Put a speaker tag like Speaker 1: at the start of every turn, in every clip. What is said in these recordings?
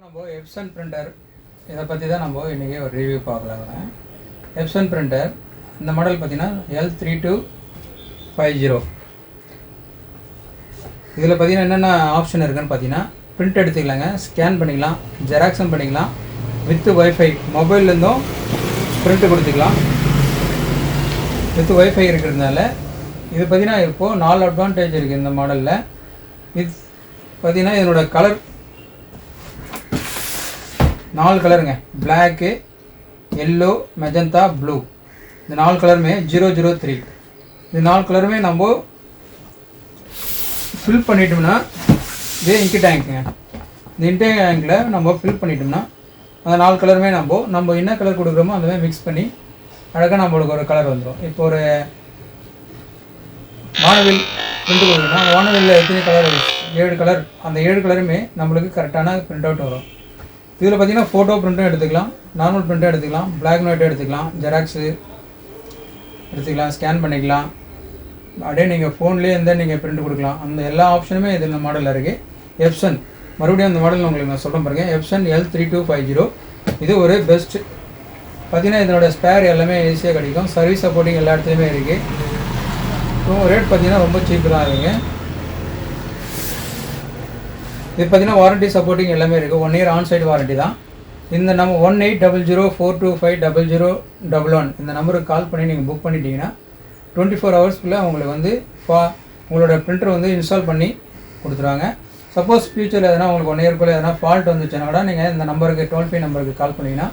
Speaker 1: நம்ம Epson printer இதை பற்றி தான் நம்ம இன்றைக்கி ஒரு ரிவ்யூ பார்க்கலாங்க. எப்சன் பிரிண்டர் இந்த மாடல் பார்த்தீங்கன்னா L3250. இதில் பார்த்தீங்கன்னா என்னென்ன ஆப்ஷன் இருக்குதுன்னு பார்த்தீங்கன்னா, பிரிண்ட் எடுத்துக்கலாங்க, ஸ்கேன் பண்ணிக்கலாம், ஜெராக்ஸும் பண்ணிக்கலாம், வித் ஒய்ஃபை மொபைல்லேருந்தும் பிரிண்ட்டு கொடுத்துக்கலாம். வித் ஒய்ஃபை இருக்கிறதுனால இது பார்த்தீங்கன்னா இப்போது 4 அட்வான்டேஜ் இருக்குது இந்த மாடலில். இது பார்த்தீங்கன்னா இதனோட கலர் 4 கலருங்க, பிளாக்கு, எல்லோ, மெஜந்தா, ப்ளூ. இந்த 4 கலருமே 003. இந்த 4 கலருமே நம்ம ஃபில் பண்ணிட்டோம்னா இதே இங்கு டேங்க்குங்க. இந்த இன்டே டேங்கில் நம்ம ஃபில் பண்ணிட்டோம்னா அந்த 4 கலருமே நம்ம என்ன கலர் கொடுக்குறோமோ அந்த மாதிரி மிக்ஸ் பண்ணி அழகாக நம்மளுக்கு ஒரு கலர் வந்துடும். இப்போ ஒரு வானவில் பிரிண்ட் கொடுக்குறோம்னா வானவில்லில் எத்தனை கலர், 7 கலர், அந்த 7 கலருமே நம்மளுக்கு கரெக்டான பிரிண்ட் அவுட் வரும். இதில் பார்த்தீங்கன்னா ஃபோட்டோ பிரிண்ட்டும் எடுத்துக்கலாம், நார்மல் பிரிண்ட்டும் எடுத்துக்கலாம், பிளாக் அண்ட் ஒயிட்டும் எடுத்துக்கலாம், ஜெராக்ஸு எடுத்துக்கலாம், ஸ்கேன் பண்ணிக்கலாம், அப்படியே நீங்கள் ஃபோன்லேயே இருந்தால் நீங்கள் பிரிண்ட் கொடுக்கலாம். அந்த எல்லா ஆப்ஷனுமே இது இந்த மாடலில் இருக்குது. எப்சன் மறுபடியும் அந்த மாடல் உங்களுக்கு நான் சொல்ல பாருங்க, எப்சன் L3250. இது ஒரு பெஸ்ட். பார்த்தீங்கன்னா இதனோட ஸ்பேர் எல்லாமே ஈஸியாக கிடைக்கும், சர்வீஸ் சப்போர்ட்டிங் எல்லா இடத்துலையுமே இருக்குது. ரேட் பார்த்தீங்கன்னா ரொம்ப சீப்பு தான் இருக்குங்க. இது பார்த்தீங்கன்னா வாரண்ட்டி சப்போர்ட்டிங் எல்லாமே இருக்குது. 1 இயர் ஆன் சைட் வாரண்ட்டி தான். இந்த நம்ம 180042500011 இந்த நம்பருக்கு கால் பண்ணி நீங்கள் புக் பண்ணிட்டீங்கன்னா 24 ஹவர்ஸ்க்குள்ளே உங்களுக்கு வந்து உங்களோட பிரிண்டர் வந்து இன்ஸ்டால் பண்ணி கொடுத்துருவாங்க. சப்போஸ் ஃபியூச்சரில் எதனா உங்களுக்கு 1 இயர்க்குள்ளே எதனா ஃபால்ட் வந்துச்சுன்னா கூட நீங்கள் இந்த நம்பருக்கு டோல் ஃப்ரீ நம்பருக்கு கால் பண்ணிங்கன்னா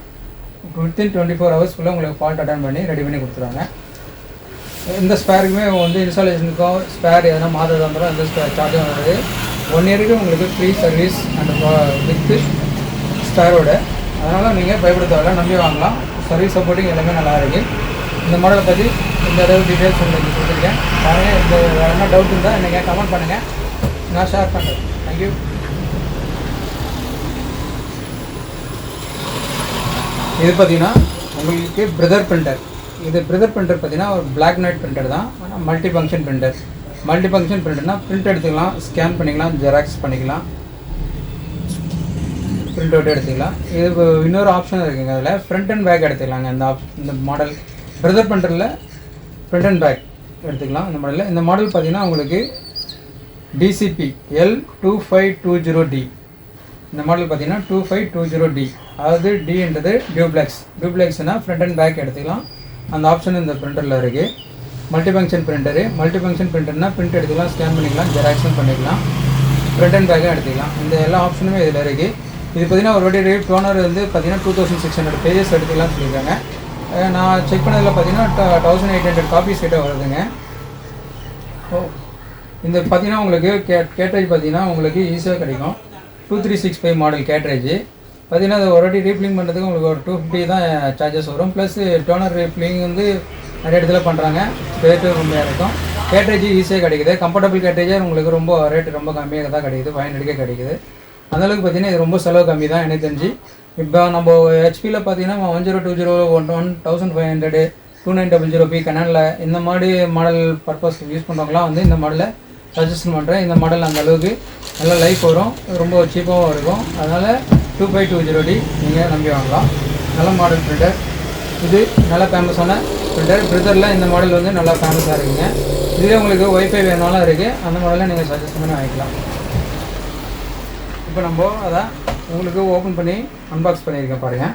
Speaker 1: வித்தின் 24 ஹவர்ஸ்க்குள்ளே உங்களுக்கு ஃபால்ட் அட்டன் பண்ணி ரெடி பண்ணி கொடுத்துருவாங்க. இந்த ஸ்பேருக்குமே வந்து இன்ஸ்டாலேஷனுக்கும் ஸ்பேர் எதனா மாறுறது வந்துடும், எந்த சார்ஜும் வருது. 1 இயருக்கு உங்களுக்கு ஃப்ரீ சர்வீஸ் அண்ட் வித்து ஸ்டாரோட. அதனால் நீங்கள் பயப்பட தேவையில்ல, நம்பி வாங்கலாம். சர்வீஸ் சப்போர்ட்டிங் எல்லாமே நல்லா இருக்குது. இந்த மாடலை பற்றி இந்த அளவு டீட்டெயில்ஸ் உங்களுக்கு கொடுத்துருக்கேன். பாருங்கள், இந்த என்ன டவுட் இருந்தால் நீங்கள் கமெண்ட் பண்ணுங்கள், நான் ஷேர் பண்ணுறேன். தேங்க்யூ. இது பார்த்தீங்கன்னா உங்களுக்கு பிரதர் பிரிண்டர். இது பிரதர் பிரிண்டர் பார்த்தீங்கன்னா ஒரு பிளாக் அண்ட் ஒயிட் பிரிண்டர் தான், ஆனால் multi function printer. Multi function பிரிண்டர்னால் பிரிண்ட் எடுத்துக்கலாம், ஸ்கேன் பண்ணிக்கலாம், ஜெராக்ஸ் பண்ணிக்கலாம், பிரிண்ட் அவுட் எடுத்துக்கலாம். இது இன்னொரு ஆப்ஷன் இருக்குங்க, அதில் ஃப்ரண்ட் அண்ட் பேக் எடுத்துக்கலாங்க. இந்த மாடல் பிரதர் பிரிண்டரில் ஃப்ரண்ட் அண்ட் பேக் எடுத்துக்கலாம். இந்த மாடலில் இந்த மாடல் பார்த்தீங்கன்னா உங்களுக்கு DCP L2520D. இந்த மாடல் பார்த்தீங்கன்னா 2520D, அதாவது டின்றது டியூப்ளெக்ஸ்னால் ஃப்ரண்ட் அண்ட் பேக் எடுத்துக்கலாம். அந்த ஆப்ஷன் இந்த பிரிண்டரில் இருக்குது. மல்டிஃபங்க்ஷன் பிரிண்டர்னால் பிரிண்ட் எடுத்துக்கலாம், ஸ்கேன் பண்ணிக்கலாம், ஜெராக்ஸும் பண்ணிக்கலாம், ஃப்ரண்ட் அண்ட் பேக்கும் எடுத்துக்கலாம். இந்த எல்லா ஆப்ஷனுமே இதில் இருக்குது. இது பார்த்தீங்கன்னா ஒரு வாட்டி டோனர் வந்து பார்த்தீங்கன்னா 2600 பேஜஸ் எடுத்துக்கலாம்னு சொல்லியிருக்காங்க. நான் செக் பண்ணதில் பார்த்தீங்கன்னா 1800 காப்பீஸ் கிட்ட வருதுங்க. இந்த பார்த்தீங்கன்னா உங்களுக்கு கேட்ரேஜ் பார்த்தீங்கன்னா உங்களுக்கு ஈஸியாக கிடைக்கும். 2365 மாடல் கேட்ரேஜ் பார்த்தீங்கன்னா அது ஒரு வாட்டி ரீஃபில்லிங் பண்ணுறதுக்கு உங்களுக்கு ஒரு 250 தான் சார்ஜஸ் வரும். ப்ளஸ் டோனர் ரீஃபில்லிங் வந்து நிறைய இடத்துல பண்ணுறாங்க, ரேட்டு கம்மியாக இருக்கும். கேட்ரேஜ் ஈஸியாக கிடைக்குது. கம்ஃபர்டபுள் கேட்ரேஜாக உங்களுக்கு ரொம்ப ரேட்டு ரொம்ப கம்மியாக தான் கிடைக்குது, 500 கிடைக்குது. அந்தளவுக்கு பார்த்தீங்கன்னா இது ரொம்ப செலவு கம்மி தான் எனக்கு தெரிஞ்சு. இப்போ நம்ம ஹெச்பியில் பார்த்தீங்கன்னா 1020 1500 2900P கனலில் இந்த மாதிரி மாடல் பர்பஸ் யூஸ் பண்ணுறவங்களாம் வந்து இந்த மாடலை சஜஷன் பண்ணுறேன். இந்த மாடல் அந்த அளவுக்கு நல்ல லைஃப் வரும், ரொம்ப சீப்பாகவும் இருக்கும். அதனால் 2520D நீங்கள் நம்பி வாங்கலாம். நல்ல மாடல் பிரிண்டர் இது, நல்ல ஃபேமஸான பிரிண்டர். பிரிண்டரில் இந்த மாடல் வந்து நல்லா ஃபேமஸாக இருக்குங்க. இதுவே உங்களுக்கு ஒய்ஃபை வேணாலும் இருக்குது, அந்த மாடலில் நீங்கள் சஜஸ்ட் பண்ணி வாங்கிக்கலாம். இப்போ நம்ம அதை உங்களுக்கு ஓப்பன் பண்ணி அன்பாக்ஸ் பண்ணியிருக்கேன் பாருங்கள்.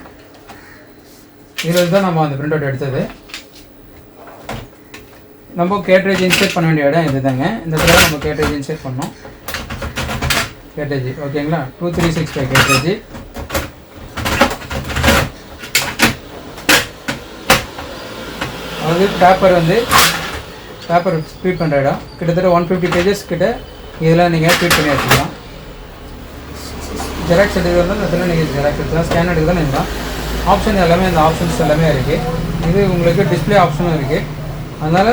Speaker 1: இதில் தான் நம்ம அந்த பிரிண்ட் அவுட் எடுத்தது. நம்ம கேட்ரேஜ் இன்சர்ட் பண்ண வேண்டிய இடம் இது தாங்க. இந்த இடத்துல நம்ம கேட்ரேஜ் இன்சர்ட் பண்ணோம். கேட்ரேஜ் ஓகேங்களா, 2365 கேட்ரேஜ். அதாவது பேப்பர் ஸ்பீட் பண்ணுற இடம் கிட்டத்தட்ட 150 பேஜஸ் கிட்ட இதில் நீங்கள் ஸ்பீட் பண்ணி எடுத்துக்கலாம். ஜெராக்ஸ் எடுக்கிறதா அதில் நீங்கள் ஜெராக்ஸ் எடுத்துக்கலாம், ஸ்கேன் எடுக்கிறதா நீங்கள் ஆப்ஷன் எல்லாமே, அந்த ஆப்ஷன்ஸ் எல்லாமே இருக்குது. இது உங்களுக்கு டிஸ்பிளே ஆப்ஷனும் இருக்குது. அதனால்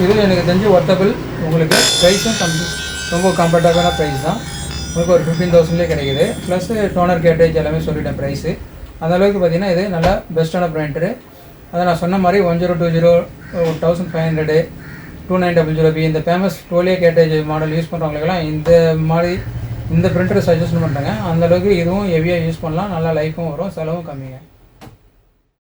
Speaker 1: இதில் எனக்கு தெரிஞ்சு ஒர்த்தபிள். உங்களுக்கு ப்ரைஸும் ரொம்ப கம்ஃபர்டபுளான ப்ரைஸ் தான். உங்களுக்கு ஒரு 15,000 கிடைக்குது. ப்ளஸ் டோனர் கேட்ரேஜ் எல்லாமே சொல்லிட்டேன் ப்ரைஸு. அந்தளவுக்கு பார்த்தீங்கன்னா இது நல்லா பெஸ்ட்டான பிரிண்டரு. அதை நான் சொன்ன மாதிரி 1020 1500 2900P இந்த ஃபேமஸ் டோலியோ கேட்ரேஜ் மாடல் யூஸ் பண்ணுறவங்களுக்கெல்லாம் இந்த மாதிரி இந்த பிரிண்டரை சஜஷன் பண்ணுறேங்க. அந்தளவுக்கு இதுவும் ஹெவியாக யூஸ் பண்ணலாம், நல்லா லைஃப்பும் வரும், செலவும் கம்மிங்க.